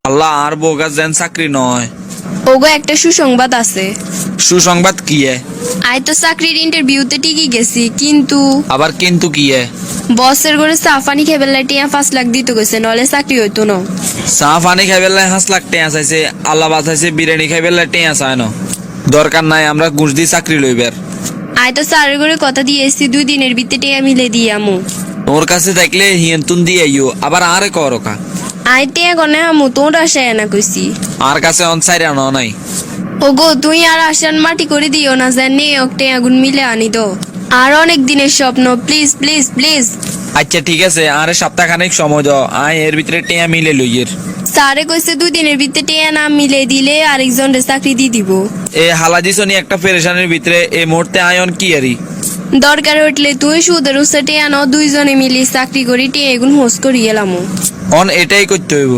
আল্লাহ আর bogus যেন চাকরি নয়। ওগো একটা সুসংবাদ আছে। সুসংবাদ কি এ? আই তো চাকরির ইন্টারভিউতে টিকি গেছি, কিন্তু আবার কিন্তু কি এ? বসের ঘরে সাফানি খেবেলা টিয়া 5 লাখ দিতে গেছে, নলে চাকরি হইতো না। চা পানি খাইবেলাই 5 লাখ টেয়া চাইছে, আল্লাহ বাঁচাইছে বিরিয়ানি খাইবেলাই টেয়া চায় না। দরকার নাই আমরা ঘুষ দিয়ে চাকরি লইবার। আই তো স্যারের ঘরে কথা দিয়ে এসছি 2 দিনের ভিতরে টিয়া মিলে দিয়ে আমু। তোর কাছে থাকলে হিয়ন্তুন দিয়ে আইও, আবার আরে করকা। আই টিয়া গনে আমু, তোর আশায় না কইছি। আর কাছে অনসাইড আনো নাই। ওগো তুই আর আশান মাটি করে দিও না, জানি একটা আগুন মিলে আনি দো। আর অনেক দিনের স্বপ্ন, প্লিজ প্লিজ প্লিজ। আচ্ছা ঠিক আছে, আরে সপ্তাহখানেক সময় দাও, আয় এর ভিতরে টেয়া মিলে লইয়ের। স্যারে কইছে 2 দিনের ভিতরে টিয়া না মিলে দিলে আরেকজনের চাকরি দিয়ে দিব। এ হালাদিসনি একটা পেরেশানির ভিতরে এই মুহূর্তে আয়ন কি আরি। দরকার হইলে তুই সুদের উৎসে টিয়া নাও, 2 জনে মিলে চাকরি করি টিয়া এগুন হোস করি এলামো। অন এটাই করতে হইব।